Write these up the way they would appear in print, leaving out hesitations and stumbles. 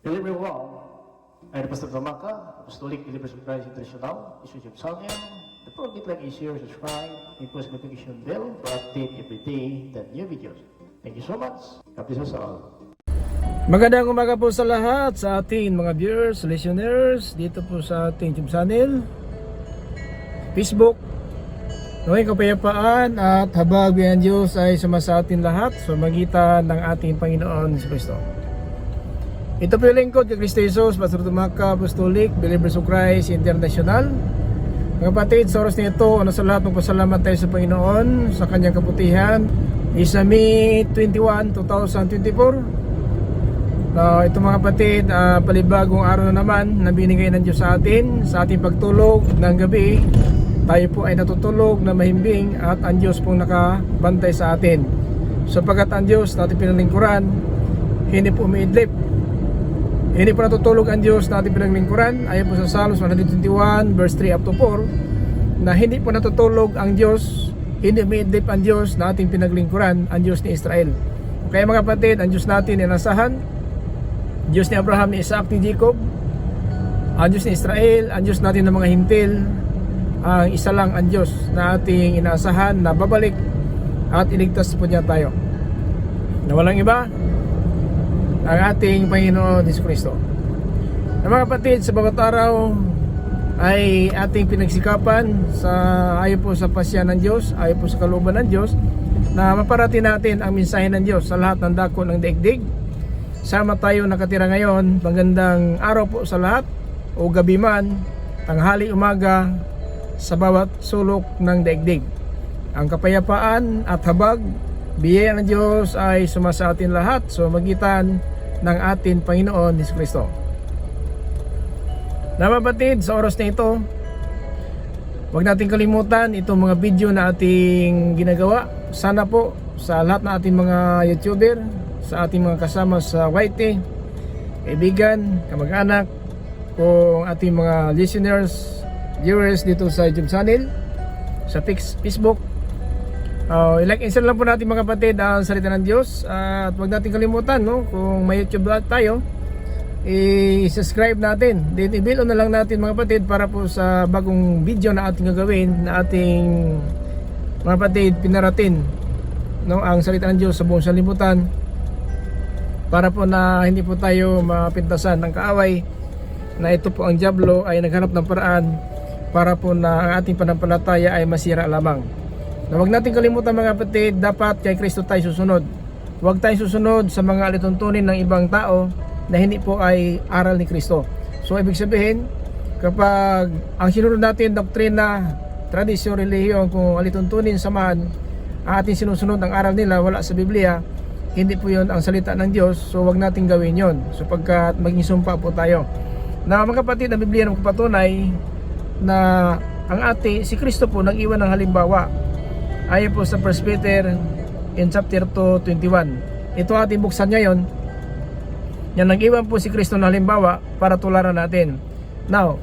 Hello everyone, I'm Pastor Gamaka, Apostolic Believers of Christ International, YouTube channel. The program like is share, subscribe, and post notification bell for update every day the new videos. Thank you so much. God bless us all. Magandang umaga po sa lahat, sa ating mga viewers, listeners, dito po sa ating YouTube channel, Facebook. Naway kapayapaan at habag ng Diyos ay sumasa atin lahat sa magitan ng ating Panginoon Hesus Kristo. Ito po yung lingkod kay Kristo Jesus, Pastor Gamaka, Apostolic Believers of Christ International. Mga kapatid, sa oras na ito, sa lahat magpasalamat tayo sa Panginoon sa kanyang kaputihan. Isa May 21, 2024. Ito mga kapatid, palibagong araw na naman na binigay ng Diyos sa ating pagtulog ng gabi. Tayo po ay natutulog na mahimbing at ang Diyos pong nakabantay sa atin. Sapagkat ang Diyos na ating pinalingkuran, hindi po umiidlip. Hindi po natutulog ang Diyos na ating pinaglingkuran. Ayon po sa Psalms 121 verse 3 up to 4, na hindi po natutulog ang Diyos, hindi umiidlip ang Diyos na ating pinaglingkuran, ang Diyos ni Israel. Kaya mga kapatid, ang Diyos natin inasahan, Diyos ni Abraham, ni Isaac, ni Jacob, ang Diyos ni Israel, ang Diyos natin ng mga hintil, ang isa lang ang Diyos na ating inaasahan na babalik at iligtas po niya tayo, na walang iba, ang ating Panginoon Hesus Kristo. Mga kapatid, sa bawat araw ay ating pinagsikapan sa ayon po sa pasya ng Diyos, ayon po sa kalooban ng Diyos, na maparating natin ang mensahe ng Diyos sa lahat ng dako ng daigdig. Sama tayo nakatira ngayon. Magandang araw po sa lahat, o gabi man, tanghali, umaga, sa bawat sulok ng daigdig. Ang kapayapaan at habag, biyaya ng Diyos ay sumasa atin lahat sa magitan ng ating Panginoon Hesus Kristo. Na kapatid, sa oras na ito, huwag natin kalimutan itong mga video na ating ginagawa. Sana po sa lahat ng ating mga YouTuber, sa ating mga kasama sa YT, kaibigan, kamag-anak, kung ating mga listeners, viewers dito sa YouTube channel, sa Facebook, i-like and share lang po natin mga kapatid ang salita ng Diyos. At huwag natin kalimutan, kung may YouTube tayo, i-subscribe natin. Then i-bell on na lang natin mga kapatid para po sa bagong video na ating gagawin, na ating mga kapatid pinaratin, ang salita ng Diyos sa buong sanlibutan, para po na hindi po tayo mapintasan ng kaaway, na ito po ang dyablo ay naghanap ng paraan para po na ang ating panampalataya ay masira lamang. Na huwag natin kalimutan mga kapatid, dapat kay Kristo tayo susunod. Huwag tayong susunod sa mga alituntunin ng ibang tao na hindi po ay aral ni Kristo. So ibig sabihin, kapag ang sinunod natin doktrina, tradisyon, relihiyon, kung alituntunin samahan ang ating sinusunod ang aral nila, wala sa Biblia, hindi po yun ang salita ng Diyos. So huwag natin gawin yun, sapagkat maging sumpa po tayo. Na mga kapatid, ang Biblia nagpapatunay na ang si Kristo po nag-iwan ng halimbawa. Ayon po sa 1 Peter in chapter 2, 21. Ito ating buksan ngayon. Yan, nag-iwan po si Kristo ng halimbawa para tularan natin. Now,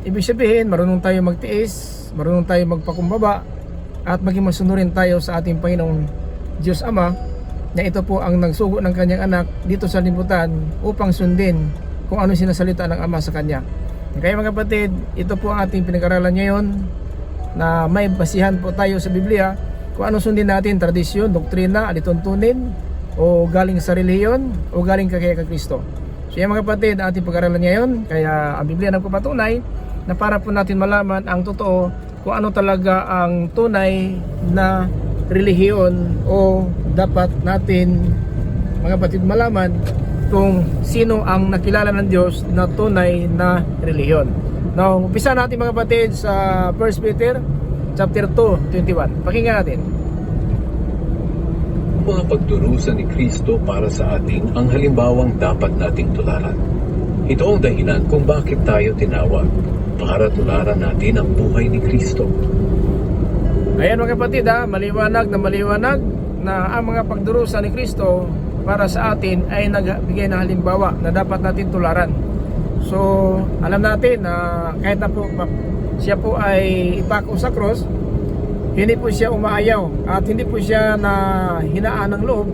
ibig sabihin, marunong tayo magtiis, marunong tayo magpakumbaba, at maging masunurin tayo sa ating Panginoong Diyos Ama, na ito po ang nagsugo ng kanyang anak dito sa libutan upang sundin kung ano sinasalita ng Ama sa kanya. Kaya mga kapatid, ito po ang ating pinag-aralan ngayon, na may basihan po tayo sa Biblia kung ano sundin natin, tradisyon, doktrina, alituntunin, o galing sa relihiyon, o galing kay Kristo. So yan mga kapatid, ating pag-aralan ngayon. Kaya ang Biblia nagpapatunay na para po natin malaman ang totoo, kung ano talaga ang tunay na relihiyon, o dapat natin mga kapatid malaman kung sino ang nakilala ng Diyos na tunay na relihiyon. Now, umpisa natin mga kapatid sa 1 Peter chapter 2, 21. Pakinggan natin. Mga pagdurusa ni Kristo para sa atin ang halimbawang dapat nating tularan. Ito ang dahilan kung bakit tayo tinawag, para tularan natin ang buhay ni Kristo. Ayan mga kapatid, maliwanag na ang mga pagdurusa ni Kristo para sa atin ay nagbigay ng halimbawa na dapat natin tularan. So alam natin na kahit na po siya po ay ipako sa cross, hindi po siya umaayaw at hindi po siya na hinaan ng loob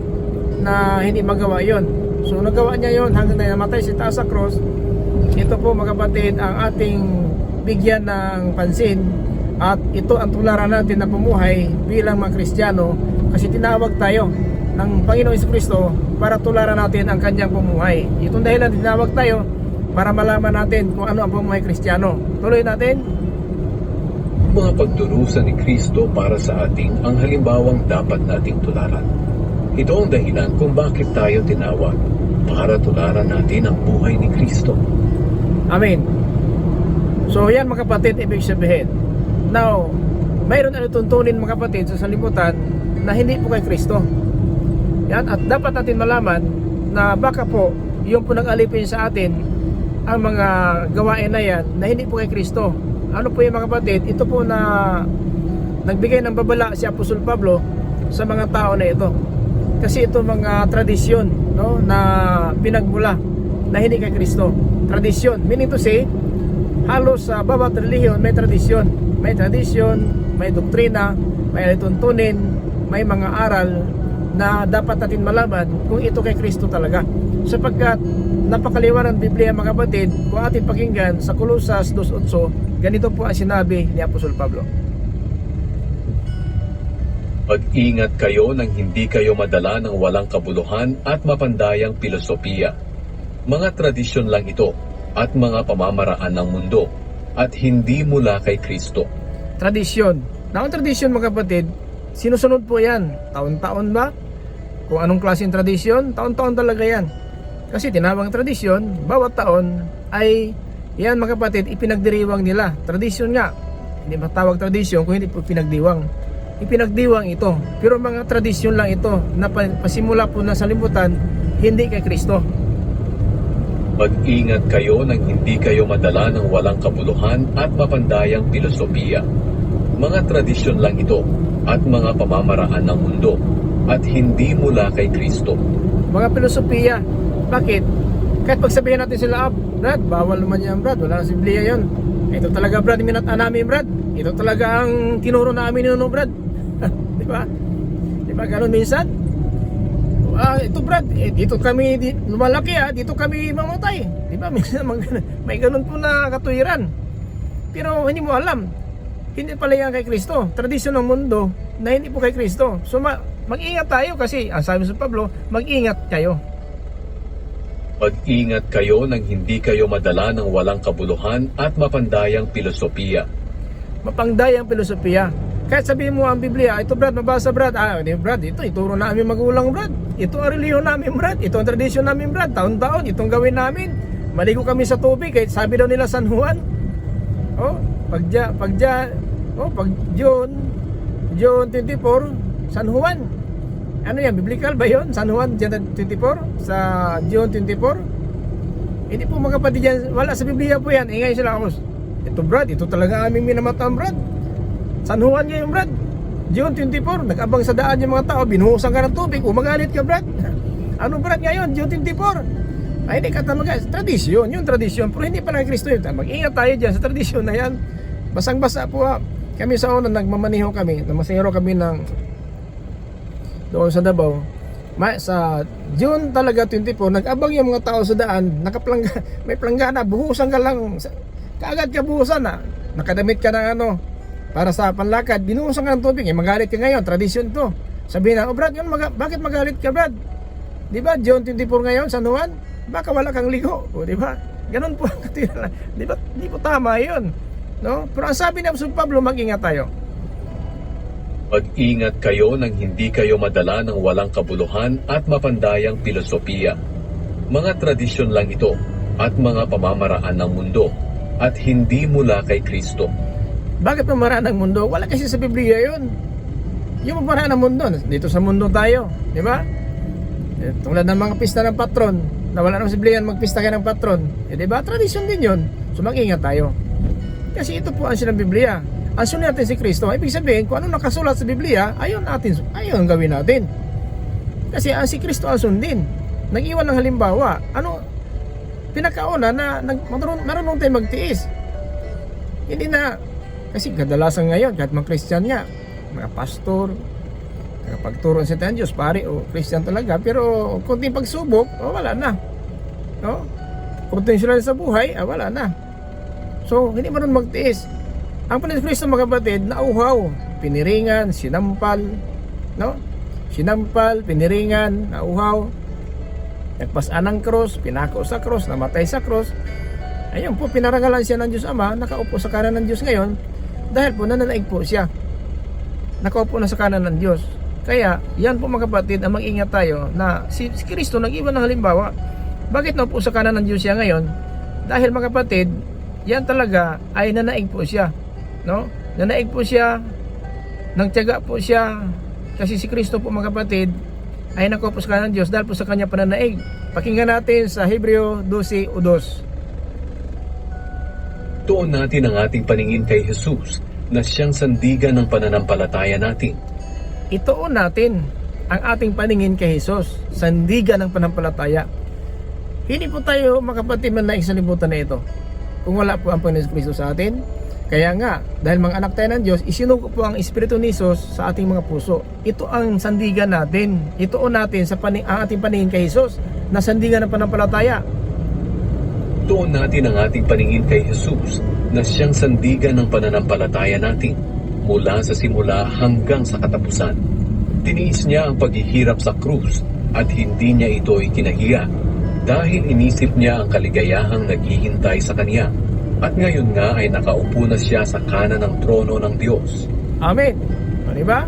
na hindi magawa yon. So nagawa niya yon hanggang na namatay si taas sa cross. Ito po mga kapatid ang ating bigyan ng pansin, at ito ang tularan natin na pumuhay bilang mga Kristiyano, kasi tinawag tayo ng Panginoong Jesucristo para tularan natin ang kanyang pumuhay. Itong dahilan tinawag tayo para malaman natin kung ano ang pumuhay Kristiyano. Tuloy natin. Mga pagdurusa ni Kristo para sa ating ang halimbawang dapat nating tularan. Ito ang dahilan kung bakit tayo tinawag, para tularan natin ang buhay ni Kristo. Amen. So yan mga kapatid, ibig sabihin. Now, mayroon ano tuntunin mga kapatid sa sanlibutan na hindi po kay Kristo. Yan, at dapat natin malaman na baka po yung po nag-alipin sa atin ang mga gawain na yan na hindi po kay Kristo. Ano po yung mga kapatid? Ito po na nagbigay ng babala si Apostol Pablo sa mga tao na ito. Kasi ito mga tradisyon, no, na pinagmula na hindi kay Kristo. Tradisyon, meaning to say, halos sa bawat relihiyon may tradisyon. May tradisyon, may doktrina, may tuntunin, may mga aral na dapat natin malaman kung ito kay Kristo talaga. Sapagkat napakaliwanag ng Biblia mga kapatid, kung ating pakinggan sa Colosas 2:8, ganito po ang sinabi ni Apostol Pablo. Mag-ingat kayo nang hindi kayo madala ng walang kabuluhan at mapandayang filosofiya. Mga tradisyon lang ito at mga pamamaraan ng mundo at hindi mula kay Kristo. Tradisyon. Na ang tradisyon mga kapatid, sinusunod po yan. Taon-taon ba? Kung anong klaseng tradisyon, taon-taon talaga yan. Kasi tinawag tradisyon, bawat taon ay yan mga kapatid, ipinagdiriwang nila. Tradisyon nga. Hindi matawag tradisyon kung hindi po pinagdiwang. Ipinagdiwang ito. Pero mga tradisyon lang ito na pasimula po na sa libutan, hindi kay Kristo. Mag-ingat kayo nang hindi kayo madala ng walang kabuluhan at mapandayang filosofiya. Mga tradisyon lang ito at mga pamamaraan ng mundo at hindi mula kay Kristo. Mga filosofiya. Bakit? Kahit pagsabihin natin sila, Brad, bawal naman yan, Brad. Wala na si Biblia yun. Ito talaga, Brad, minata namin, Brad. Ito talaga ang tinuro namin nino, Brad. Di ba? Di ba ganun minsan? Ito, Brad, dito kami lumalaki, dito kami mamatay. Di ba? Minsan may ganun po na katuwiran. Pero hindi mo alam. Hindi pala yan kay Kristo. Tradisyon ng mundo na hindi po kay Kristo. So mag-ingat tayo kasi ang sabi sa Pablo, mag-ingat kayo. Mag-ingat kayo nang hindi kayo madala ng walang kabuluhan at mapandayang filosofiya. Mapangdayang filosofiya. Kahit sabihin mo ang Biblia, ito Brad, mabasa Brad. Brad, ito ituro na aming magulang Brad. Ito ang reliyon namin Brad. Ito ang tradisyon namin Brad. Taon-taon, itong gawin namin. Maligo kami sa tubig, kahit sabi daw nila San Juan. Pag June 24, San Juan. Ano yan, biblical ba yun? San Juan 24? Sa June 24? Hindi po mga kapatid yan, wala sa Biblia po yan. Ngayon sila ako, ito Brad, ito talaga aming minamataan Brad. San Juan ngayon Brad, June 24, nag-abang sa daan yung mga tao, binuhusan ka ng tubig, magalit ka Brad. Ano Brad ngayon, June 24? Ay hindi ka tamaga, tradisyon, yung tradisyon, pero hindi pa na Kristo yun. Mag-ingat tayo dyan sa tradisyon na yan. Basang-basa po kami sa una, nagmamaniho kami, namasero kami ng doon sa Davao. Sa June talaga 24, nag-abang yung mga tao sa daan, may planggana, buhusan ka lang, kaagad ka buhusan na, nakadamit ka ng para sa panlakad, binuhusan ka ng tubig, magalit ka ngayon, tradisyon to. Sabihin na, Brad, yun, bakit magalit ka Brad? Di ba, June 24 ngayon, San Juan, baka wala kang ligo, di ba? Ganun po ang katira, di ba? Di po tama yun, no? Pero ang sabi ni Apostol Pablo, mag-ingat tayo. Mag-ingat kayo nang hindi kayo madala ng walang kabuluhan at mapandayang filosofiya. Mga tradisyon lang ito at mga pamamaraan ng mundo at hindi mula kay Kristo. Bakit pamamaraan ng mundo? Wala kasi sa Biblia yun. Yung pamamaraan ng mundo, dito sa mundo tayo, di ba? Tulad ng mga pista ng patron, na wala naman sa Biblia magpista kayo ng patron, di ba? Tradisyon din yun. So mag-ingat tayo. Kasi ito po ang silang Biblia. Ang sunod natin si Kristo, ibig sabihin kung ano nakasulat sa Biblia, ayun gawin natin. Kasi ang si Kristo ang sundin. Nag-iwan ng halimbawa. Pinakauna na marunong tayo magtiis. Hindi na, kasi kadalasan ngayon, kahit mga Christian nga, mga pastor, pagturo sa ng Diyos, pare o Christian talaga, pero kunting pagsubok, wala na. No? Potential sa buhay, wala na. So, hindi mo rin magtiis. Ang Panginoon Kristo, mga kapatid, nauhaw, piniringan, sinampal, no? Sinampal, piniringan, nauhaw, nagpasaan ng cross, pinako sa cross, namatay sa cross. Ayun po, pinarangalan siya ng Diyos Ama, nakaupo sa kanan ng Diyos ngayon, dahil po nananaig po siya. Nakaupo na sa kanan ng Diyos. Kaya, yan po mga kapatid, ang mag-ingat tayo na si Kristo nag-iwan ng halimbawa. Bakit na po sa kanan ng Diyos siya ngayon? Dahil mga kapatid, yan talaga ay nanaig po siya. No? Nanaig po siya, nagtiyaga po siya, kasi si Kristo po mga kapatid, ay nakaupo sa kanan ng Diyos dahil po sa kanya pananaig. Pakinggan natin sa Hebreo 12:2. Tuon natin ang ating paningin kay Jesus na siyang sandigan ng pananampalataya natin. Ituon natin ang ating paningin kay Jesus, sandigan ng pananampalataya. Hindi po tayo mga kapatid manaig sa libutan na ito kung wala po ang Panginoon Kristo sa atin. Kaya nga, dahil mga anak tayo ng Diyos, isinuko po ang Espiritu ni Jesus sa ating mga puso. Ito ang sandigan natin. Ituon natin ang ating paningin kay Jesus na sandigan ng pananampalataya. Tuon natin ang ating paningin kay Jesus na siyang sandigan ng pananampalataya natin mula sa simula hanggang sa katapusan. Tiniis niya ang paghihirap sa krus at hindi niya ito ikinahiya dahil inisip niya ang kaligayahang naghihintay sa kanya. At ngayon nga ay nakaupo na siya sa kanan ng trono ng Diyos. Amen. Diba?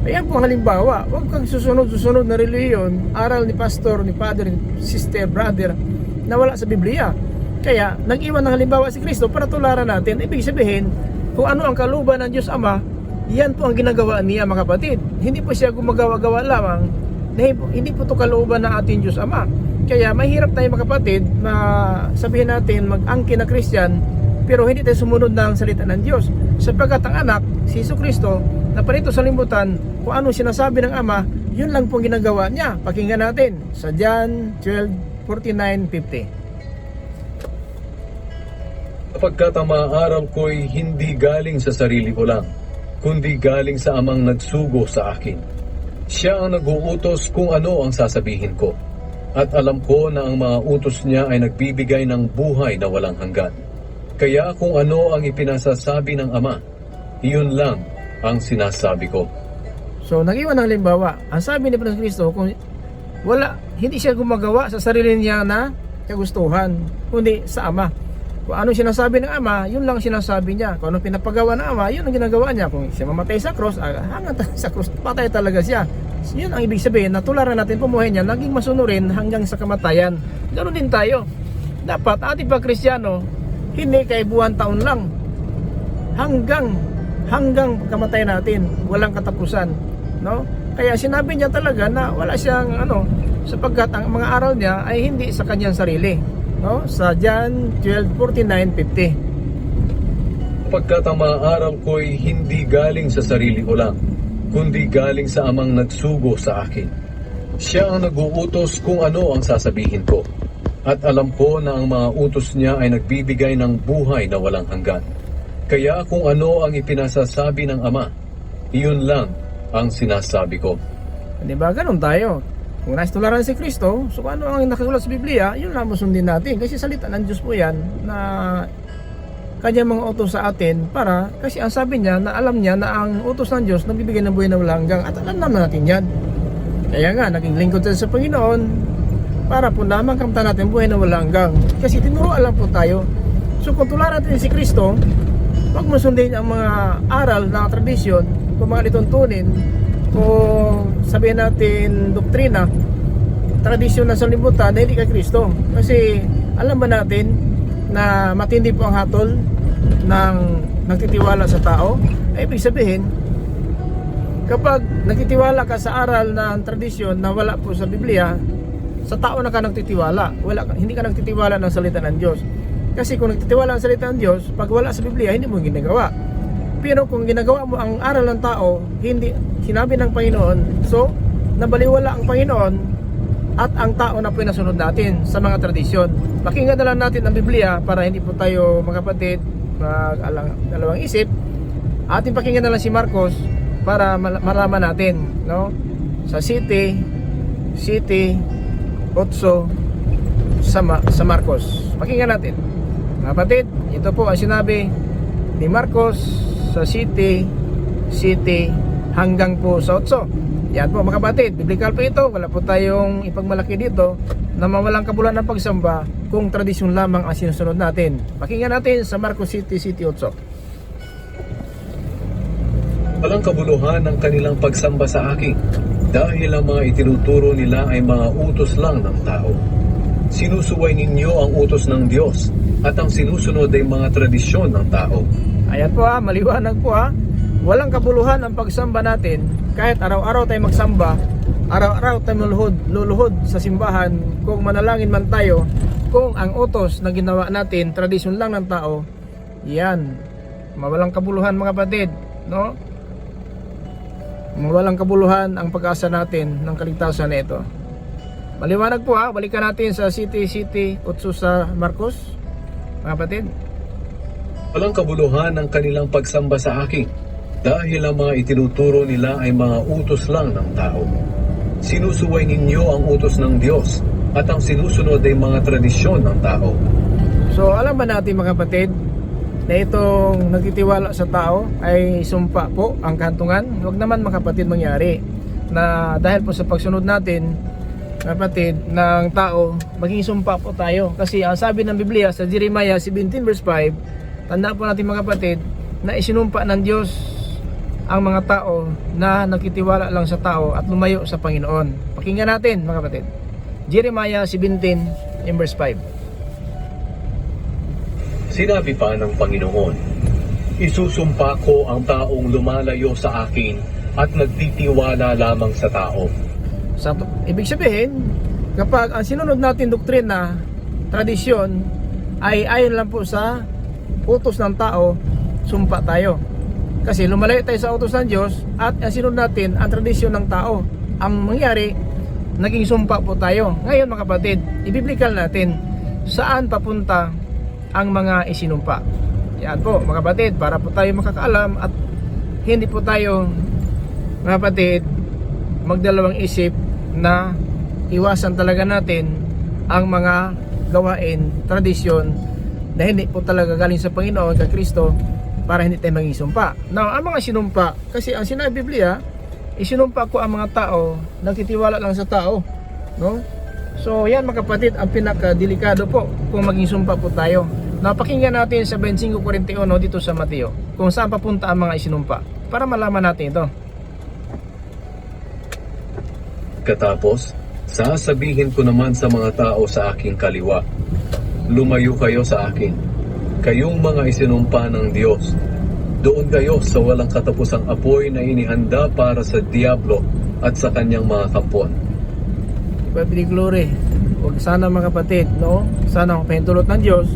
Ayan po ang halimbawa. Huwag kang susunod-susunod na reliyon, aral ni pastor, ni father, ni sister, brother, na wala sa Biblia. Kaya, nag-iwan ng halimbawa si Kristo para tularan natin. Ibig sabihin, kung ano ang kalooban ng Diyos Ama, yan po ang ginagawa niya mga kapatid. Hindi po siya gumagawa-gawa lamang, hindi po ito kalooban ng ating Diyos Ama. Kaya mahirap tayo mga kapatid na sabihin natin mag-angkin na Christian pero hindi tayo sumunod ng salita ng Diyos. Sapagkat ang anak, si Jesucristo, na parito sa limutan kung ano sinasabi ng Ama, yun lang pong ginagawa niya. Pakinggan natin sa John 12:49-50. Sapagkat ang mga araw ko'y hindi galing sa sarili ko lang, kundi galing sa Amang nagsugo sa akin. Siya ang nag-uutos kung ano ang sasabihin ko. At alam ko na ang mga utos niya ay nagbibigay ng buhay na walang hanggan. Kaya kung ano ang ipinasasabi ng Ama, iyon lang ang sinasabi ko. So, nag-iwan ng halimbawa. Ang sabi ni Panginoon Kristo, kung hindi siya gumagawa sa sarili niya na kagustuhan, kundi sa Ama. Kung ano sinasabi ng Ama, yun lang sinasabi niya. Kung ano pinapagawa ng Ama, yun ang ginagawa niya. Kung siya mamatay sa cross, hanggang sa cross, patay talaga siya. Yun ang ibig sabihin na tularan natin pumuhay niya, naging masunurin hanggang sa kamatayan. Ganoon din tayo. Dapat ating pag-Kristyano, hindi kay buwan taon lang. Hanggang kamatay natin, walang katapusan. No? Kaya sinabi niya talaga na wala siyang sapagkat ang mga aral niya ay hindi sa kanyang sarili. No? Sa John 12:49-50. Pagkat ang mga araw ko'y hindi galing sa sarili ko lang, kundi galing sa Amang nagsugo sa akin. Siya ang nag-uutos kung ano ang sasabihin ko. At alam ko na ang mga utos niya ay nagbibigay ng buhay na walang hanggan. Kaya kung ano ang ipinasasabi ng Ama, iyon lang ang sinasabi ko. Diba? Ganun tayo. Kung nais tularan si Kristo, so kung ano ang nakasulat sa Biblia, yun lang sundin natin. Kasi salita ng Diyos po yan na kanyang mga utos sa atin kasi ang sabi niya na alam niya na ang utos ng Diyos nagbibigay ng buhay na walang hanggan at alam naman natin yan. Kaya nga, naging lingkod tayo sa Panginoon para po naman kamtan natin buhay na walang hanggan. Kasi tinuruan lang po tayo. So kung tularan natin si Kristo, huwag mo sundin ang mga aral na tradisyon, kung mga lituntunin, kung sabihin natin doktrina, tradisyon na sa libutan na hindi kay Kristo. Kasi alam ba natin na matindi po ang hatol ng nagtitiwala sa tao? Ibig sabihin, kapag nagtitiwala ka sa aral ng tradisyon na wala po sa Biblia, sa tao na ka nagtitiwala, hindi ka nagtitiwala ng salita ng Diyos. Kasi kung nagtitiwala ng salita ng Diyos, pag wala sa Biblia, hindi mo ginagawa. Pero kung ginagawa mo ang aral ng tao, hindi sinabi ng Panginoon, so nabaliwala ang Panginoon at ang tao na pinasunod natin sa mga tradisyon. Pakinggan na lang natin ang Biblia para hindi po tayo mga kapatid dalawang isip. Ating pakinggan na lang si Marcos para malaman natin, no? Sa City 8 sa Marcos. Pakinggan natin. Mga kapatid, ito po ang sinabi ni Marcos sa City hanggang po sa 8. Yan po mga kapatid, biblical po ito. Wala po tayong ipagmalaki dito na mawalang kabuluhan ng pagsamba kung tradisyon lamang ang sinusunod natin. Pakinggan natin sa Marcos City 8. Walang kabuluhan ang kanilang pagsamba sa akin, dahil ang mga itinuturo nila ay mga utos lang ng tao. Sinusuway ninyo ang utos ng Diyos, at ang sinusunod ay mga tradisyon ng tao. Ayan po maliwanag po Walang kabuluhan ang pagsamba natin. Kahit araw-araw tayo magsamba, araw-araw tayo luluhod sa simbahan, kung manalangin man tayo, kung ang utos na ginawa natin tradisyon lang ng tao, yan, mawalang kabuluhan mga kapatid, no? Mawalang kabuluhan ang pag-asa natin ng kaligtasan na ito. Maliwanag po balikan natin sa City 8 sa Marcos, mga kapatid. Walang kabuluhan ang kanilang pagsamba sa akin, dahil ang mga itinuturo nila ay mga utos lang ng tao. Sinusuway ninyo ang utos ng Diyos, at ang sinusunod ay mga tradisyon ng tao. So alam ba natin mga kapatid na itong nagtitiwala sa tao ay sumpa po ang kantungan? Huwag naman mga kapatid mangyari na dahil po sa pagsunod natin kapatid ng tao, maging sumpa po tayo. Kasi ang sabi ng Biblia sa Jeremiah 17 verse 5, tanda po natin mga kapatid na isinumpa ng Diyos ang mga tao na nagtitiwala lang sa tao at lumayo sa Panginoon. Pakinggan natin mga kapatid, Jeremiah 17 verse 5. Sinabi pa ng Panginoon, isusumpa ko ang taong lumalayo sa akin at nagtitiwala lamang sa tao. So, ibig sabihin, kapag ang sinunod natin doktrina, tradisyon, ay ayon lang po sa utos ng tao, sumpa tayo. Kasi lumalayo tayo sa utos ng Diyos at ang sinunod natin, ang tradisyon ng tao. Ang mangyari, naging sumpa po tayo. Ngayon mga kapatid, ibiblical natin saan papunta ang mga isinumpa. Yan po mga kapatid, para po tayo makakaalam at hindi po tayo mga kapatid magdalawang isip na iwasan talaga natin ang mga gawain, tradisyon na hindi po talaga galing sa Panginoon, kay Kristo, para hindi tayo maging sumpa. Now, ang mga sinumpa, kasi ang sinabi Biblia, isinumpa ko ang mga tao, nagtitiwala lang sa tao, no? So, yan mga kapatid, ang pinakadelikado po kung maging sumpa po tayo. Napakinggan natin sa 25:41 dito sa Mateo, kung saan papunta ang mga isinumpa, para malaman natin ito. Katapos, sasabihin ko naman sa mga tao sa aking kaliwa, lumayo kayo sa akin, kayong mga isinumpa ng Diyos. Doon kayo sa walang katapusang apoy na inihanda para sa Diablo at sa kanyang mga kapwan. Pabili glory. Huwag sana mga kapatid, no? Sana kung pahintulot ng Diyos,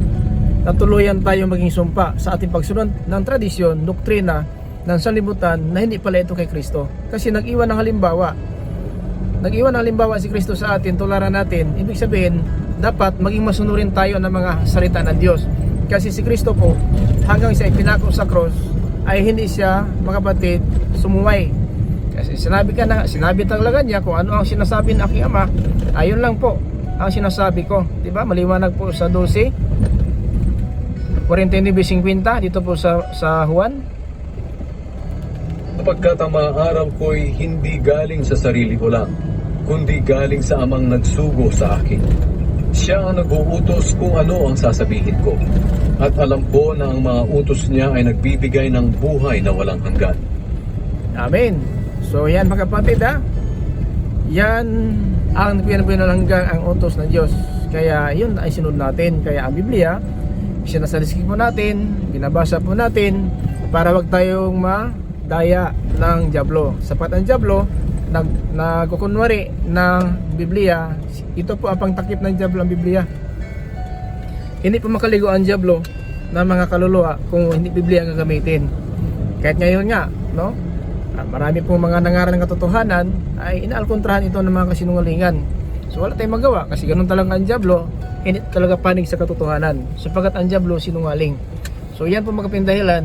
natuluyan tayo maging sumpa sa ating pagsunod ng tradisyon, doktrina ng sanlibutan na hindi pala ito kay Kristo. Kasi nag-iwan ng halimbawa. Nag-iwan ng halimbawa si Kristo sa atin, tularan natin. Ibig sabihin, dapat maging masunurin tayo ng mga salita ng Diyos. Kasi si Kristo po, hanggang siya ipinako sa cross, ay hindi siya, mga kapatid, sumuway. Kasi sinabi talaga niya kung ano ang sinasabi ng aking Ama, ayun lang po ang sinasabi ko. Diba? Maliwanag po sa 12:49-50 dito po sa Juan. Sapagkat ang mga araw ko'y hindi galing sa sarili ko lang, kundi galing sa Amang nagsugo sa akin. Siya ang nag-uutos kung ano ang sasabihin ko. At alam ko na ang mga utos niya ay nagbibigay ng buhay na walang hanggan. Amen. So yan mga kapatid yan ang pinapinalanggang ang utos ng Diyos. Kaya yun ay sinunod natin. Kaya ang Biblia, sinasaliskik po natin, binabasa po natin, para wag tayong madaya ng Diablo. Sapat ang Diablo, nagkukunwari ng Biblia, ito po ang pangtakip ng Diablo, ang Biblia. Hindi po makaligo ang Diablo ng mga kaluluwa kung hindi Biblia ang gagamitin. Kahit ngayon nga, no? Marami pong mga nangaral ng katotohanan ay inaalkontrahan ito ng mga kasinungalingan. So wala tayong magawa kasi ganun talaga ang Diablo, hindi talaga panig sa katotohanan sapagkat ang Diablo sinungaling. So yan po mga pindahilan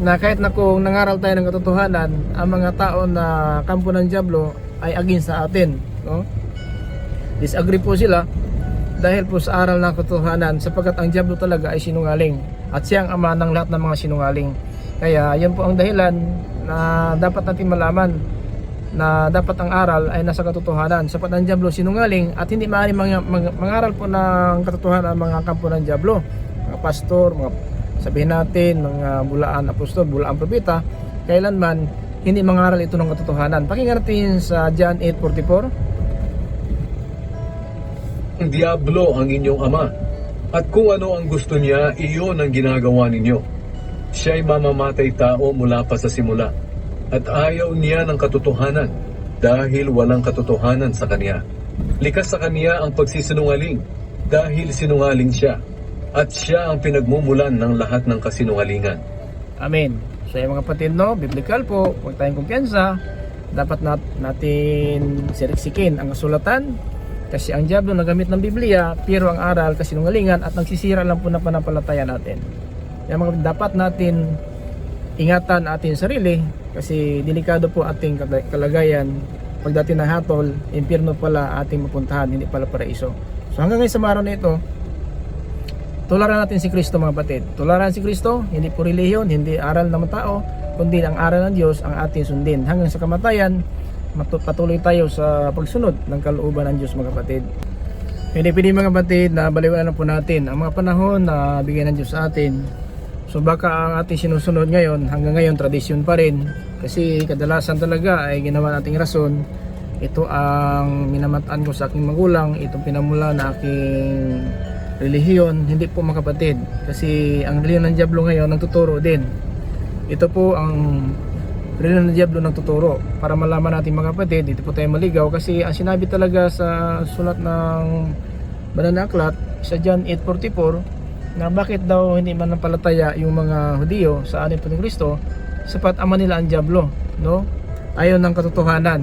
na kahit na kung nangaral tayo ng katotohanan, ang mga tao na kampo ng dyablo ay against sa atin, no? Disagree po sila dahil po sa aral ng katotohanan, sapagkat ang dyablo talaga ay sinungaling at siya ang ama ng lahat ng mga sinungaling. Kaya yan po ang dahilan na dapat natin malaman na dapat ang aral ay nasa katotohanan, sapagkat ang dyablo sinungaling at hindi maaaring mangaral po ng katotohanan ang mga kampo ng dyablo, mga pastor, mga sabihin natin mga bulaan apostol, bulaan propeta, kailanman hindi mangaral ito ng katotohanan. Pakinggan natin sa John 8:44. Ang Diablo ang inyong ama, at kung ano ang gusto niya, iyon ang ginagawa ninyo. Siya'y mamamatay tao mula pa sa simula, at ayaw niya ng katotohanan, dahil walang katotohanan sa kanya. Likas sa kanya ang pagsisinungaling, dahil sinungaling siya, at siya ang pinagmumulan ng lahat ng kasinungalingan. Amen. So yung mga kapatid, no, biblical po, huwag tayong kumpiyansa. Dapat natin siriksikin ang kasulatan, kasi ang dyablo nagamit ng Biblia, pero ang aral kasinungalingan at nagsisira lang po na panampalataya natin. Yung mga dapat natin ingatan ating sarili, kasi delikado po ating kalagayan. Pag dati nahatol, impyerno pala ating mapuntahan, hindi pala paraiso. So hanggang ngayon sa araw na ito, tularan natin si Kristo, mga kapatid. Tularan si Kristo, hindi po relihiyon, hindi aral ng tao, kundi ang aral ng Diyos ang ating sundin. Hanggang sa kamatayan, patuloy tayo sa pagsunod ng kalooban ng Diyos, mga kapatid. Hindi pwede, mga kapatid, na baliwala po natin ang mga panahon na bigyan ng Diyos sa atin. So baka ang ating sinusunod ngayon, hanggang ngayon tradisyon pa rin, kasi kadalasan talaga ay ginawa nating rason. Ito ang minamataan ko sa aking magulang, itong pinamula na aking relihiyon. Hindi po, mga kapatid, kasi ang relihiyon ng dyablo ngayon nagtuturo din. Ito po ang relihiyon ng dyablo nagtuturo. Para malaman natin, mga kapatid, dito po tayo maligaw, kasi ang sinabi talaga sa sulat ng banal na aklat sa John 8:44 na bakit daw hindi man nampalataya yung mga Hudiyo sa ating Panginoong Kristo, sapat ama nila ang dyablo, no? Ayaw ng katotohanan.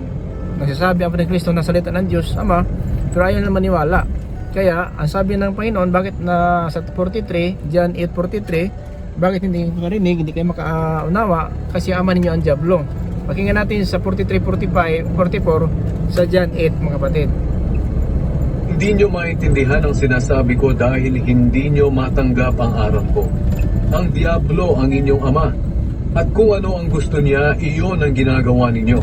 Nagsasabi ang Panginoong Kristo na salita ng Diyos Ama, pero ayaw na maniwala. Kaya ang sabi ng Panginoon, bakit na sa 43, John 8:43, bakit hindi kayo makarinig, hindi kayo makaunawa, kasi ama ninyo ang dyablo. Pakinggan natin sa 43:44 sa John 8, mga kapatid. Hindi nyo maintindihan ang sinasabi ko dahil hindi nyo matanggap ang aral ko. Ang Diablo ang inyong ama, at kung ano ang gusto niya, iyon ang ginagawa ninyo.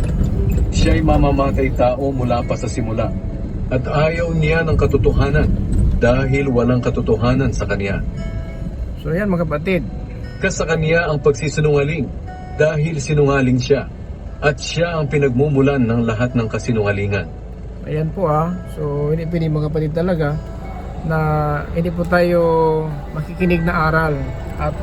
Siya'y mamamatay tao mula pa sa simula, at ayaw niya ng katotohanan, dahil walang katotohanan sa kanya. So yan, mga kapatid, Sa kanya ang pagsisinungaling, dahil sinungaling siya, at siya ang pinagmumulan ng lahat ng kasinungalingan. ayan po so hindi pwede, mga kapatid, talaga na hindi po tayo makikinig na aral at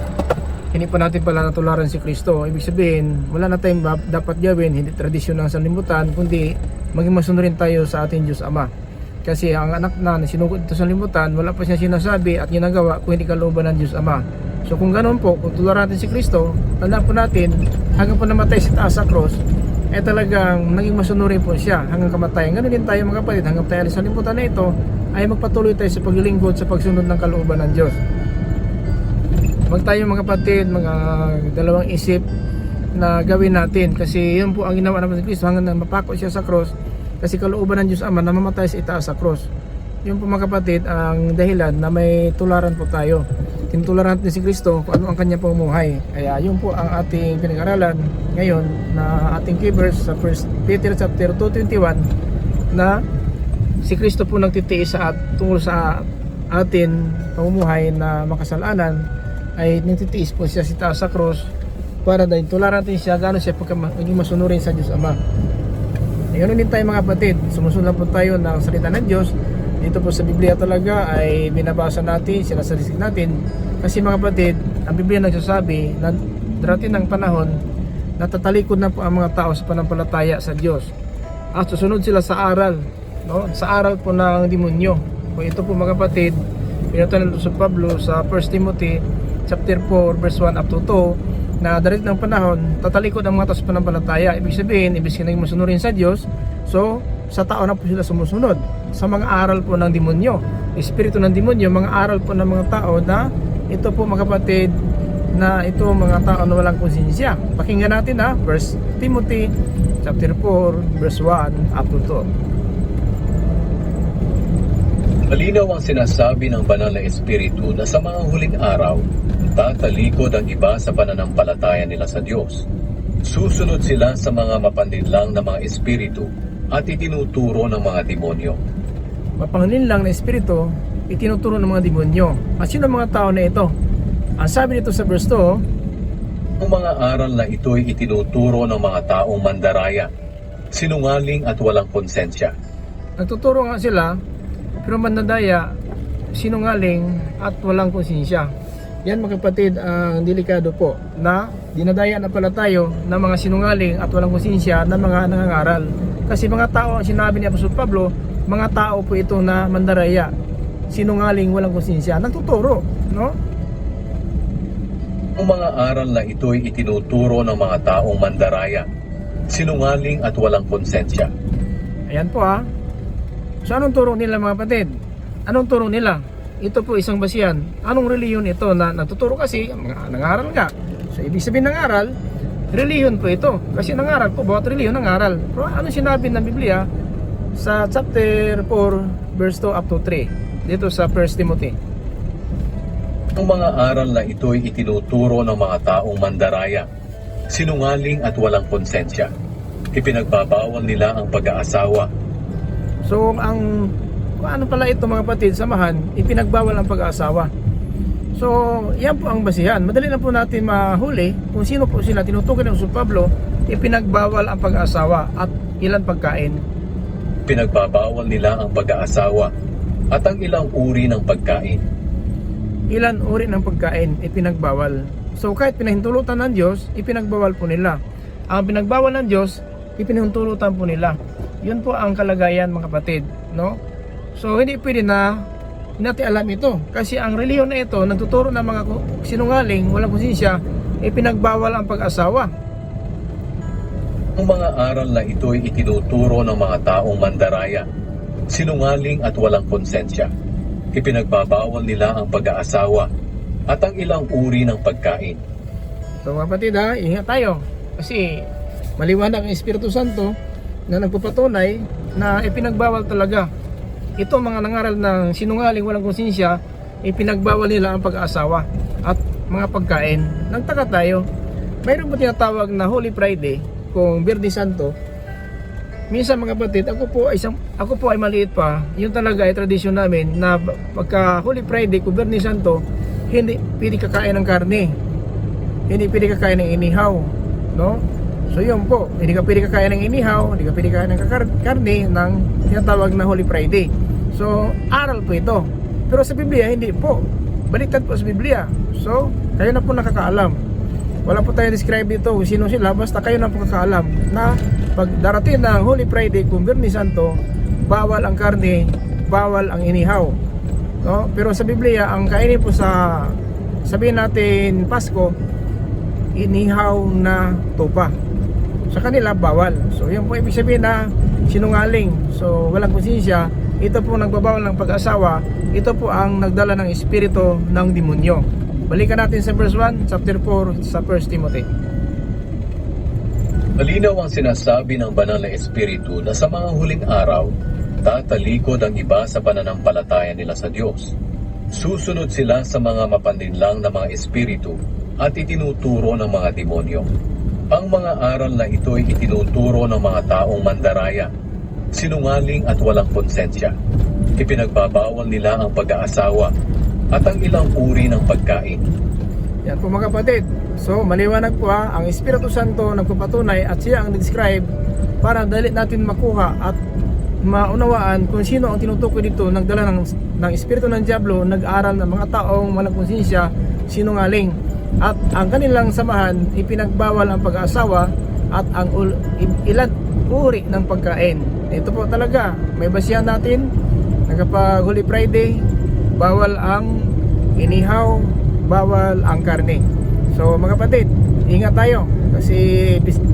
hindi pa natin pala natularan si Kristo. Ibig sabihin, wala na tayong dapat gawin, hindi tradisyon ng sanlibutan, kundi maging masunod rin tayo sa ating Diyos Ama. Kasi ang anak na sinugod ito sa limutan, wala pa siya sinasabi at ginagawa kung hindi kalooban ng Diyos Ama. So kung ganoon po, kung tularan natin si Kristo, tandaan po natin, hanggang po namatay sa taas sa cross, talagang naging masunurin po siya hanggang kamatayan. Ganoon din tayo, mga kapatid, hanggang tayo sa limutan na ito, ay magpatuloy tayo sa paglilingkod sa pagsunod ng kalooban ng Diyos. Huwag tayo, mga kapatid, mga dalawang isip na gawin natin, kasi yun po ang ginawa ng Kristo hanggang na mapako siya sa cross, kasi kalooban ng Diyos Ama na mamatay sa itaas sa cross. Yun po, mga kapatid, ang dahilan na may tularan po tayo. Tinutularan natin si Kristo kung ano ang kanyang pamumuhay. Kaya yun po ang ating pinag-aralan ngayon na ating key verse sa 1 Peter chapter 2:21, na si Kristo po nagtitiis tungkol sa atin pamumuhay na makasalanan, ay nagtitiis po siya sa taas sa cross para dahil tularan natin siya gaano siya maging masunurin sa Diyos Ama. Ngayon din tayo, mga kapatid, sumusunod po tayo ng salita ng Diyos. Dito po sa Biblia talaga ay binabasa natin, sinasalisik natin, kasi, mga kapatid, ang Biblia nagsasabi na darating ng panahon na tatalikod na po ang mga tao sa panampalataya sa Diyos at susunod sila sa aral, no? Sa aral po ng demonyo. Kung ito po, mga kapatid, pinatunan sa Pablo sa 1 Timothy chapter 4 verse 1 up to 2, na darating ng panahon tatalikod ang mga tao sa panampalataya. Ibig sabihin, ibig sabihin masunurin sa Diyos, so sa tao na po sila sumusunod sa mga aral po ng demonyo, espiritu ng demonyo, mga aral po ng mga tao na ito po, mga kapatid, na ito mga tao na walang konsensya. Pakinggan natin 1 Timothy chapter 4 verse 1 up to 2. Malinaw ang sinasabi ng banal na espiritu na sa mga huling araw, tatalikod ang iba sa pananampalataya nila sa Diyos. Susunod sila sa mga mapanlinlang na mga espiritu at itinuturo ng mga demonyo. Mapanlinlang na espiritu, itinuturo ng mga demonyo. At sino ang mga tao na ito? Ang sabi dito sa verse 2, Ang mga aral na ito'y itinuturo ng mga taong mandaraya, sinungaling at walang konsensya. nagtuturo nga sila, pero mandadaya, sinungaling at walang konsensya. Yan mga kapatid, ang delikado po na dinadaya na pala tayo ng mga sinungaling at walang konsensya ng mga nangangaral. Kasi mga tao, ang sinabi ni Apostol Pablo, mga tao po ito na mandaraya, sinungaling, walang konsensya, nagtuturo, no? Ang mga aral na ito'y itinuturo ng mga taong mandaraya, sinungaling at walang konsensya. Ayan po So anong turo nila mga kapatid? Anong turo nila? Ito po isang basihan. Anong reliyon ito na nagtuturo kasi mga nangaral nga. So ibig sabihin ng aral, reliyon po ito. Kasi nangaral po, bawat reliyon nangaral. Pero ano sinabi ng Biblia sa chapter 4 verse 2 up to 3 dito sa 1 Timothy? Ang mga aral na ito'y itinuturo ng mga taong mandaraya, sinungaling at walang konsensya. Ipinagbabawal nila ang pag-aasawa. So ang ano pala ito mga kapatid, samahan, ipinagbawal ang pag-aasawa. So yan po ang basihan. Madali na po natin mahuli kung sino po sila tinutukoy ng Apostol Pablo. Ipinagbawal ang pag-aasawa at ilan pagkain. Pinagbabawal nila ang pag-aasawa at ang ilang uri ng pagkain. Ilan uri ng pagkain ipinagbawal. So kahit pinahintulutan ng Diyos, ipinagbawal po nila. Ang pinagbawal ng Diyos, ipinahintulutan po nila. Yun po ang kalagayan mga kapatid, no? So hindi pwede na natin alam ito. Kasi ang reliyon na ito, nagtuturo ng mga sinungaling, walang konsensya, ipinagbawal ang pag-asawa. Ang mga aral na ito'y itinuturo ng mga taong mandaraya, sinungaling at walang konsensya. Ipinagbabawal nila ang pag-aasawa at ang ilang uri ng pagkain. So mga kapatid ingat tayo. Kasi maliwanag ang Espiritu Santo na nagpapatunay na ipinagbawal talaga. Ito mga nangaral ng sinungaling, walang konsensya, ipinagbawal nila ang pag-aasawa at mga pagkain. Nagtaka tayo, mayroon po tinatawag na Holy Friday kung Biyernes Santo. Minsan mga kapatid, ako po ay maliit pa. Yun talaga ay tradisyon namin na pagka Holy Friday kung Biyernes Santo, hindi pwede kakain ng karne. Hindi pwede kakain ng inihaw, no? So yun po, hindi ka pwede kakain ng inihaw, hindi ka pwede kakain ng karne ng tinatawag na Holy Friday. So aral po ito. Pero sa Biblia hindi po. Baliktad po sa Biblia. So kayo na po nakakaalam. Wala po tayo describe dito kung sino sila, basta kayo na po nakakaalam na pag darating na Holy Friday kung Biyernes Santo, bawal ang karne, bawal ang inihaw, no? Pero sa Biblia ang kainin po sa, sabihin natin Pasko, inihaw na tupa. Sa kanila bawal. So yun po ibig sabihin na sinungaling, so walang konsensya. Ito po nagbabawal ng pag-asawa. Ito po ang nagdala ng espiritu ng demonyo. Balikan natin sa verse 1 chapter 4 sa 1 Timothy. Malinaw ang sinasabi ng banal na espiritu na sa mga huling araw, tatalikod ang iba sa pananampalataya nila sa Diyos. Susunod sila sa mga mapanlinlang na mga espiritu at itinuturo ng mga demonyo. Ang mga aral na ito'y itinuturo ng mga taong mandaraya, sinungaling at walang konsensya. Ipinagbabawal nila ang pag-aasawa at ang ilang uri ng pagkain. Yan po mga kapatid. So maliwanag po ang Espiritu Santo nagpapatunay at siya ang describe para dali natin makuha at maunawaan kung sino ang tinutukoy dito nagdala ng Espiritu ng Diablo, nag-aral ng mga taong walang konsensya, sinungaling. At ang kanilang samahan, ipinagbawal ang pag-aasawa at ang ilan uri ng pagkain. Ito po talaga, may basihan natin na kapag Holy Friday, bawal ang inihaw, bawal ang karne. So mga kapatid, ingat tayo kasi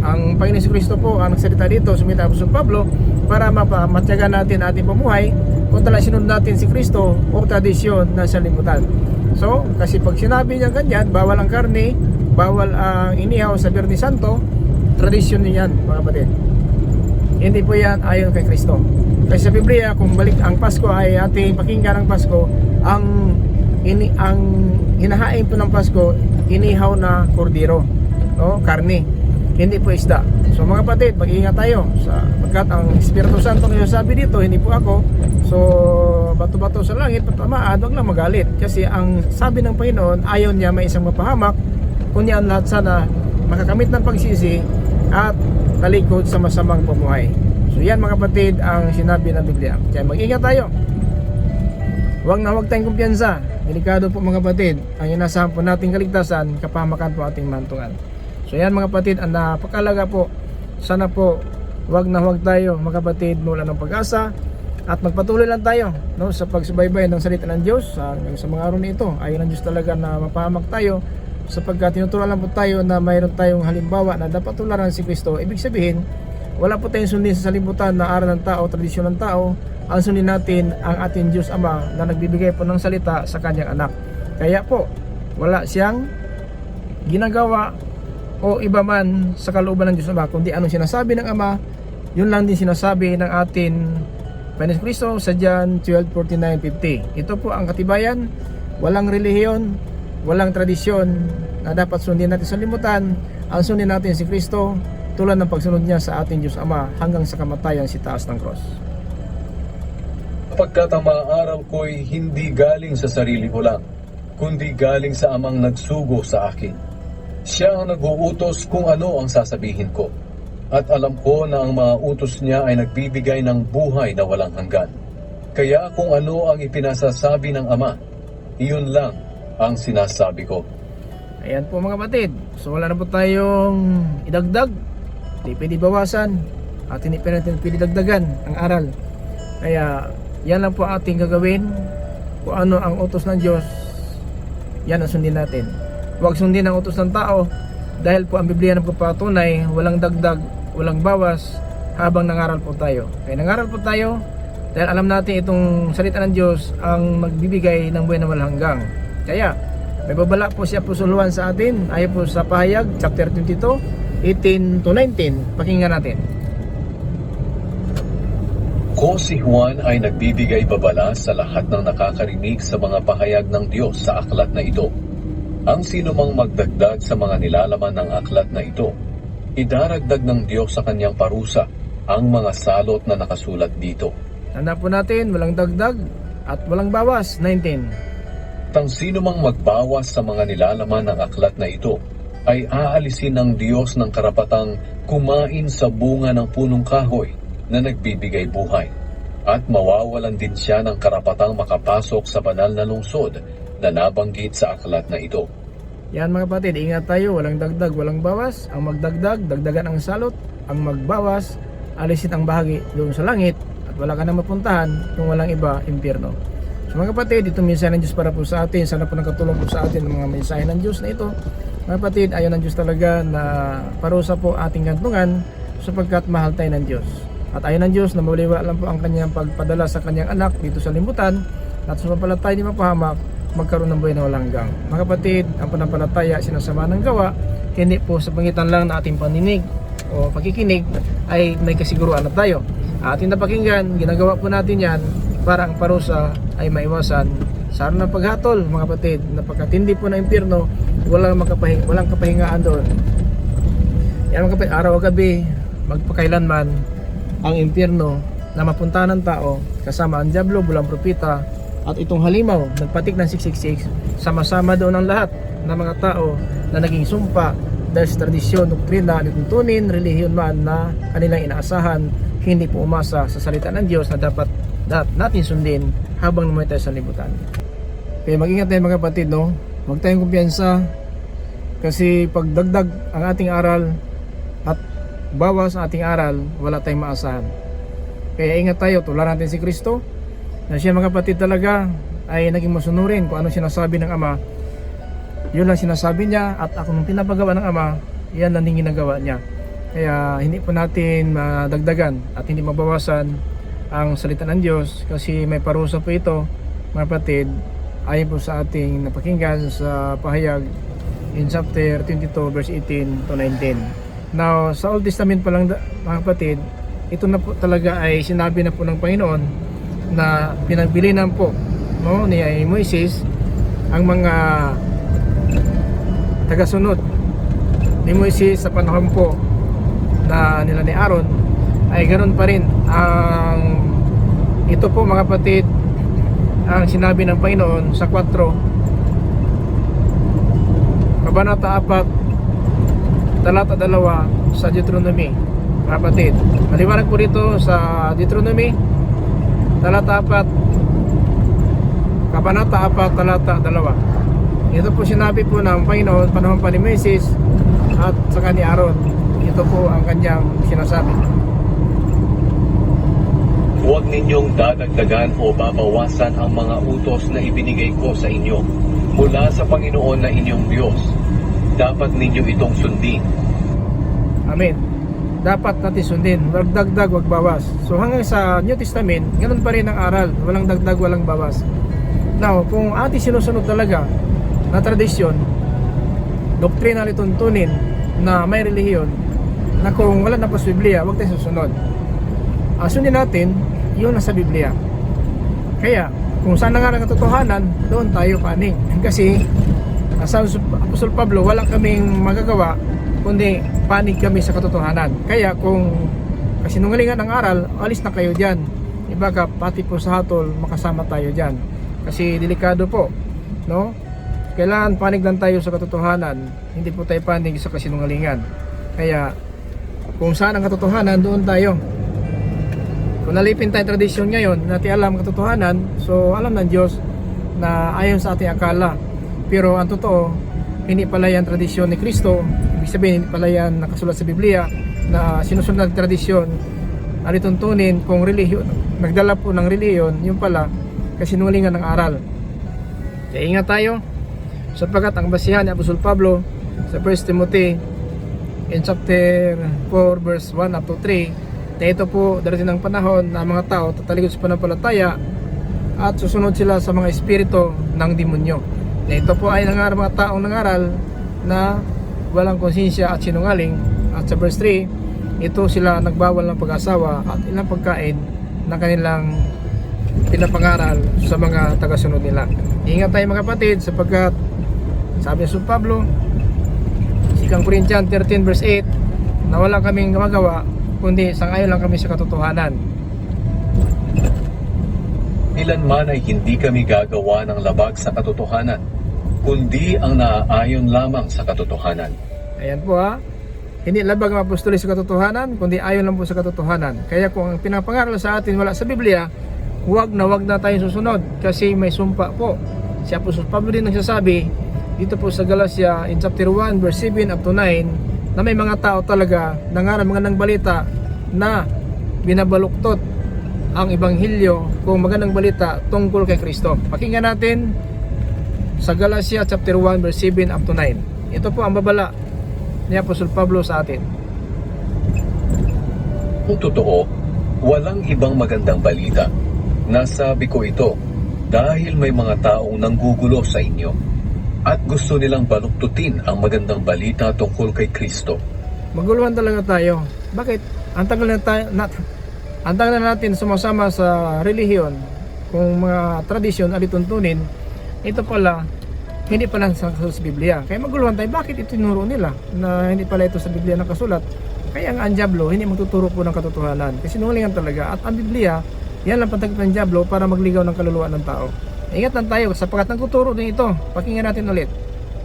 ang Panginoon Kristo po ang nagsalita dito, sumita Apostol Pablo para matyagan natin ating pamuhay kung talagang sinunod natin si Kristo o tradisyon na sanlibutan. So, kasi pag sinabi niya ganyan, bawal ang karne, bawal ang inihaw sa Biyernes Santo, tradisyon niyan mga kapatid. Hindi po yan ayon kay Kristo. Kasi sa Biblia, kung balik ang Pasko ay ating pakinggan ng Pasko, ang hinahain po ng Pasko, inihaw na kordero, no? Karne, hindi po isda. So mga kapatid, mag-iingat tayo pagkat ang Espiritu Santo na sabi dito, hindi po ako. So bato-bato sa langit, patamaan, wag lang magalit. Kasi ang sabi ng Panginoon, ayaw niya may isang mapahamak, kundi ang lahat sana makakamit ng pagsisi at talikod sa masamang pamuhay. So yan mga kapatid ang sinabi ng Biblia. Kaya mag-ingat tayo. Huwag tayong kumpiyansa. Delikado po mga kapatid. Ang inasahan po nating kaligtasan, kapahamakan po ating mantungan. So yan mga kapatid, ang napakalaga po. Sana po huwag tayo mga kapatid mula ng pag-asa at magpatuloy lang tayo, no, sa pagsubaybay ng salita ng Diyos hanggang sa mga araw na ito. Ayaw ng Diyos talaga na mapahamak tayo, sapagkat tinuturuan lang po tayo na mayroon tayong halimbawa na dapat tularan si Kristo. Ibig sabihin, wala po tayong sundin sa salibutan na aral ng tao, tradisyon ng tao. Ang sundin natin ang ating Diyos Ama na nagbibigay po ng salita sa kanyang anak. Kaya po, wala siyang ginagawa o iba man sa kalooban ng Diyos Ama, kundi anong sinasabi ng Ama, yun lang din sinasabi ng atin Panginoon Kristo sa John 12:49-50. Ito po ang katibayan. Walang relihiyon, walang tradisyon na dapat sundin natin sa limutan. Ang sundin natin si Kristo tulad ng pagsunod niya sa ating Diyos Ama hanggang sa kamatayan si taas ng cross. Pagkat ang mga aral ko'y hindi galing sa sarili ko lang, kundi galing sa Amang nagsugo sa akin. Siya ang nag-uutos kung ano ang sasabihin ko. At alam ko na ang mga utos niya ay nagbibigay ng buhay na walang hanggan. Kaya kung ano ang ipinasasabi ng Ama, iyon lang ang sinasabi ko. Ayan po mga kapatid. So wala na po tayong idagdag, hindi pwede bawasan, at hindi pwede dagdagan ang aral. Kaya yan lang po ating gagawin. Kung ano ang utos ng Diyos, yan ang sundin natin. Huwag sundin ang utos ng tao, dahil po ang Biblia na po patunay, walang dagdag, walang bawas habang nangaral po tayo. Kaya nangaral po tayo dahil alam natin itong salita ng Diyos ang magbibigay ng buhay na walang hanggang. Kaya may babala po si Apostol Juan sa atin ayon po sa Pahayag chapter 22 18-19. Pakinggan natin. Ko si Juan ay nagbibigay babala sa lahat ng nakakarinig sa mga pahayag ng Diyos sa aklat na ito. Ang sino mang magdagdag sa mga nilalaman ng aklat na ito, idaragdag ng Diyos sa kanyang parusa ang mga salot na nakasulat dito. Tanda po natin, walang dagdag at walang bawas. 19. Tang sino mang magbawas sa mga nilalaman ng aklat na ito, ay aalisin ng Diyos ng karapatang kumain sa bunga ng punong kahoy na nagbibigay buhay. At mawawalan din siya ng karapatang makapasok sa banal na lungsod na nabanggit sa aklat na ito. Yan mga kapatid, ingat tayo, walang dagdag, walang bawas. Ang magdagdag, dagdagan ang salot. Ang magbawas, alisin ang bahagi doon sa langit. At wala ka na mapuntahan kung walang iba, impyerno. So mga kapatid, itong mensahe ng Diyos para po sa atin. Sana po nakatulong po sa atin ang mga mensahe ng Diyos na ito. Mga kapatid, ayaw ng Diyos talaga na parusa po ating kantungan sapagkat mahal tayo ng Diyos. At ayaw ng Diyos na mawaliwala lang po ang kanyang pagpadala sa kanyang anak dito sa limutan. At sumampalataya di mapahamak, magkaroon ng buhay na walang hanggang. Mga kapatid, ang panampalataya sinasama ng gawa, hindi po sa pangitan lang na ating paninig o pakikinig ay may kasiguruan na tayo. Ating napakinggan, ginagawa po natin yan para ang parusa ay maiwasan sa araw ng paghatol. Mga kapatid, napakatindi po na impyerno, walang kapahingaan doon. Yan mga kapatid, araw o gabi, magpakailanman ang impyerno na mapuntahan ng tao kasama ang diablo, bulang propita at itong halimaw, nagpatik ng 666, sama-sama doon ang lahat ng mga tao na naging sumpa dahil sa tradisyon, doktrina, lituntunin, relihiyon man na kanilang inaasahan, hindi po umasa sa salita ng Diyos na dapat natin sundin habang naman tayo sa libutan. Kaya mag-ingat tayo mga kapatid, no? Huwag tayong kumpiyansa kasi pag dagdag ang ating aral at bawas ang ating aral, wala tayong maasahan. Kaya ingat tayo, tularan natin si Kristo na siya mga kapatid talaga ay naging masunurin kung ano sinasabi ng Ama. Yun lang sinasabi niya at ako nung pinapagawa ng Ama, yan lang din ginagawa niya. Kaya hindi po natin madagdagan at hindi mabawasan ang salita ng Diyos, kasi may parusa po ito, mga kapatid, ayon po sa ating napakinggan sa pahayag in chapter 22 verse 18 to 19. Now, sa Old Testament pa lang mga kapatid, ito na po talaga ay sinabi na po ng Panginoon na pinagbilinan po, no, ni Moises ang mga tagasunod ni Moises sa panahon po na nila ni Aaron, ay ganoon pa rin ang ito po mga kapatid ang sinabi ng Panginoon sa 4 Kabanata 4 talata 2 sa Deuteronomy, mga kapatid. Maliwanag po dito sa Deuteronomy talata 4 Kabanata 4 talata 2. Ito po sinabi po ng Panginoon panahon pa ni Moises at saka ni Aaron. Ito po ang kanyang sinasabi. Huwag ninyong dadagdagan o babawasan ang mga utos na ibinigay ko sa inyo mula sa Panginoon na inyong Diyos. Dapat ninyo itong sundin. Amen. Dapat natin sundin. Wag dagdag, wag bawas. So hanggang sa New Testament, ganun pa rin ang aral. Walang dagdag, walang bawas. Now, kung ating sinusunod talaga na tradisyon, doktrina lituntunin na may relihiyon, na kung wala na po sa Biblia, wag tayo susunod. Sundin natin yung nasa Biblia. Kaya kung saan na nga ang katotohanan, doon tayo paning. Kasi sa Apostol Pablo, wala kaming magagawa kundi panig kami sa katotohanan. Kaya kung kasinungalingan ang aral, alis na kayo dyan. Iba ka, pati po sa hatol, makasama tayo dyan. Kasi delikado po, no? Kailangan panig lang tayo sa katotohanan, hindi po tayo panig sa kasinungalingan. Kaya kung saan ang katotohanan, doon tayo. Kung nalipin tayong tradisyon ngayon, natin alam ang katotohanan, so alam ng Diyos na ayon sa ating akala. Pero ang totoo, hindi pala yan tradisyon ni Kristo. Ibig sabihin, hindi pala yan nakasulat sa Biblia na sinusunod ng tradisyon. Alituntunin kung relihiyon, nagdala po ng relihiyon, yung pala kasinungalingan ng aral. Kaya ingat tayo, sapagkat ang basihan ni Apostol Pablo sa 1 Timothy in chapter 4 verse 1 up to 3, na ito po darating ng panahon na mga tao tatalikod sa pananampalataya at susunod sila sa mga espiritu ng demonyo. Na ito po ay mga taong nangaral na walang konsensya at sinungaling. At sa verse 3, ito sila nagbawal ng pag-asawa at ilang pagkain na kanilang pinapangaral sa mga tagasunod nila. Ingat tayo mga kapatid, sapagkat sabi ni Apostol Pablo, 2 Corinthians 13 verse 8, na wala kaming magawa kundi sangayon lang kami sa katotohanan. Ilan man ay hindi kami gagawa ng labag sa katotohanan, kundi ang naaayon lamang sa katotohanan. Ayan po ha. Hindi labag ang apostol sa katotohanan, kundi ayon lang po sa katotohanan. Kaya kung ang pinapangaral sa atin wala sa Biblia, huwag na tayong susunod kasi may sumpa po. Si Apostol Pablo din nagsasabi dito po sa Galatia in chapter 1 verse 7 up to 9 na may mga tao talaga nangaral mga nang balita na binabaluktot ang Ebanghelyo kung magandang balita tungkol kay Kristo. Pakinggan natin sa Galatia chapter 1 verse 7 up to 9. Ito po ang babala ni Apostol Pablo sa atin. Kung totoo, walang ibang magandang balita. Nasabi ko ito dahil may mga taong nanggugulo sa inyo at gusto nilang baluktutin ang magandang balita tungkol kay Kristo. Maguluhan talaga tayo. Bakit? Ang tagal na natin sumasama sa relihiyon, kung mga tradisyon alituntunin, ito pala hindi pala sa Biblia. Kaya maguluhan tayo, bakit ito tinuro nila na hindi pala ito sa Biblia nakasulat? Kaya ang Diablo hindi magtuturo po ng katotohanan, kasi sinungalingan talaga. At ang Biblia, yan lang patagip ng Diablo para magligaw ng kaluluwa ng tao. Ingat lang tayo sapagkat nagtuturo din ito. Pakinggan natin ulit.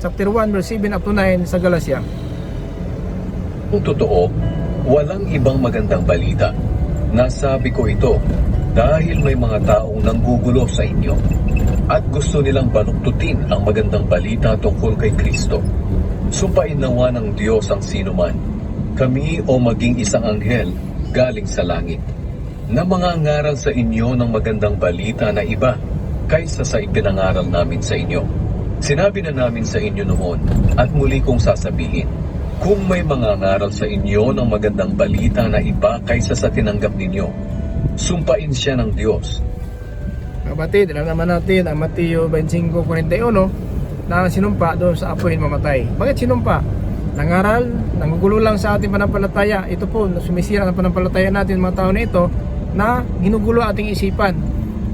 Chapter 1 verse 7 up to 9 sa Galatia. Kung totoo, walang ibang magandang balita. Nasabi ko ito dahil may mga taong nanggugulo sa inyo at gusto nilang baluktutin ang magandang balita tungkol kay Kristo. Sumpain nawa ng Diyos ang sinuman, kami o maging isang anghel galing sa langit, na mangangaral sa inyo ng magandang balita na iba kaysa sa ipinangaral namin sa inyo. Sinabi na namin sa inyo noon at muli kong sasabihin, kung may mangangaral sa inyo ng magandang balita na iba kaysa sa tinanggap ninyo, Sumpain siya ng Diyos. Kapatid, alam naman natin ang Mateo 25:41 na sinumpa doon sa apoy mamatay. Bakit sinumpa? Nangaral, nanggugulo lang sa ating panampalataya. Ito po, sumisira ng panampalataya natin mga tao na ito na ginugulo ating isipan.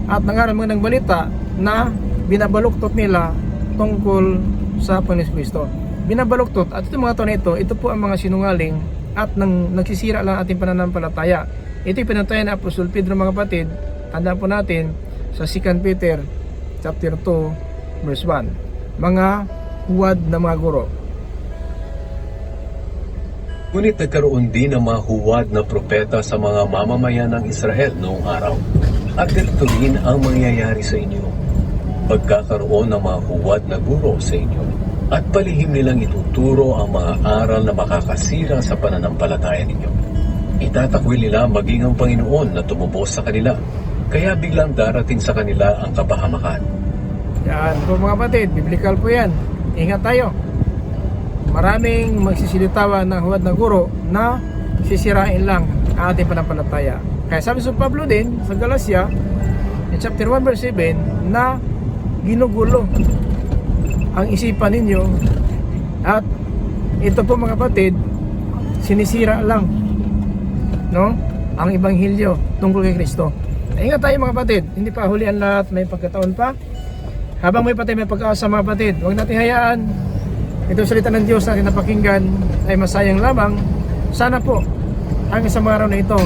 At nangaral mga ng balita na binabaluktot nila tungkol sa Panginoon Kristo. Binabaluktot. At itong mga tao na ito po ang mga sinungaling at nagsisira lang ating pananampalataya. Ito yung pinantayan ng Apostol Pedro mga kapatid. Tandaan po natin sa 2 Peter chapter 2 verse 1. Mga huwad na mga guro. Ngunit nagkaroon din ng mga huwad na propeta sa mga mamamayan ng Israel noong araw. At ganito rin ang mangyayari sa inyo. Pagkakaroon ng mga huwad na guro sa inyo. At palihim nilang ituturo ang mga aral na makakasira sa pananampalataya ninyo. Itatakwil nila maging ang Panginoon na tumubos sa kanila. Kaya biglang darating sa kanila ang kapahamakan. Yan po mga kapatid, biblical po yan. Ingat tayo. Maraming magsisilitawan ng huwad na guro na sisirain lang ang ating panampalataya. Kaya sabi sa Pablo din sa Galatia, in chapter 1 verse 7, na ginugulo ang isipan ninyo at ito po mga kapatid, sinisira lang ang Ebanghelyo tungkol kay Kristo. Ingat tayo mga kapatid, hindi pa huli ang lahat, may pagkataon pa. Habang may patay, may pag-asa mga kapatid, huwag natin hayaan itong salita ng Diyos natin napakinggan ay masayang lamang. Sana po hanggang sa mga araw na ito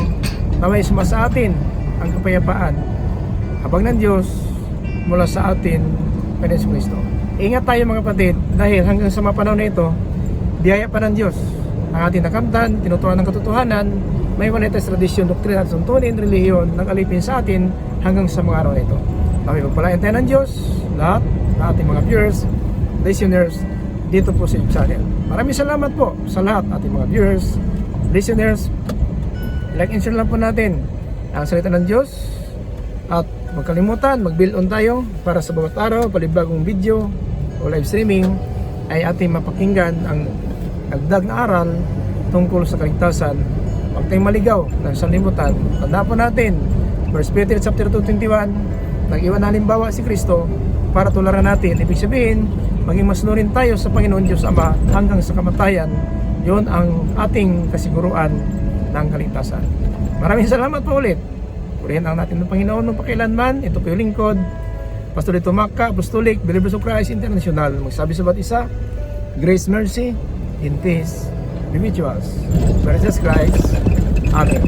naway sumasa atin ang kapayapaan habang ng Diyos mula sa atin Panginoon Kristo. Ingat tayo mga kapatid dahil hanggang sa mga panahon na ito biyaya pa ng Diyos ang ating nakamtan, tinuturuan ng katotohanan, may walitang tradisyon, doktrina at suntunin, relihiyon nang alipin sa atin hanggang sa mga araw na ito. Kami pagpalain tayo ng Diyos lahat ng ating mga viewers, listeners dito po sa YouTube channel. Maraming salamat po sa lahat ating mga viewers, listeners. Like and share lang po natin ang salita ng Diyos at huwag kalimutan mag-build on tayo para sa bawat araw, palibagong video o live streaming ay ating mapakinggan ang dagdag na aral tungkol sa kaligtasan. Huwag tayong maligaw ng sanlibutan. Tandaan po natin 1 Peter chapter 2:21, nag-iwan na halimbawa si Kristo para tularan natin. Ibig sabihin, maging masunurin tayo sa Panginoon Diyos Ama hanggang sa kamatayan. Yun ang ating kasiguruan ng kaligtasan. Maraming salamat po ulit. Purihin ang natin ng Panginoon ng pakilanman. Ito po yung lingkod, Pastor Lito Maca, Apostolic Believers of Christ International. Magsabi sa bawat isa, grace, mercy, and peace be with you all. For Jesus Christ. Amen.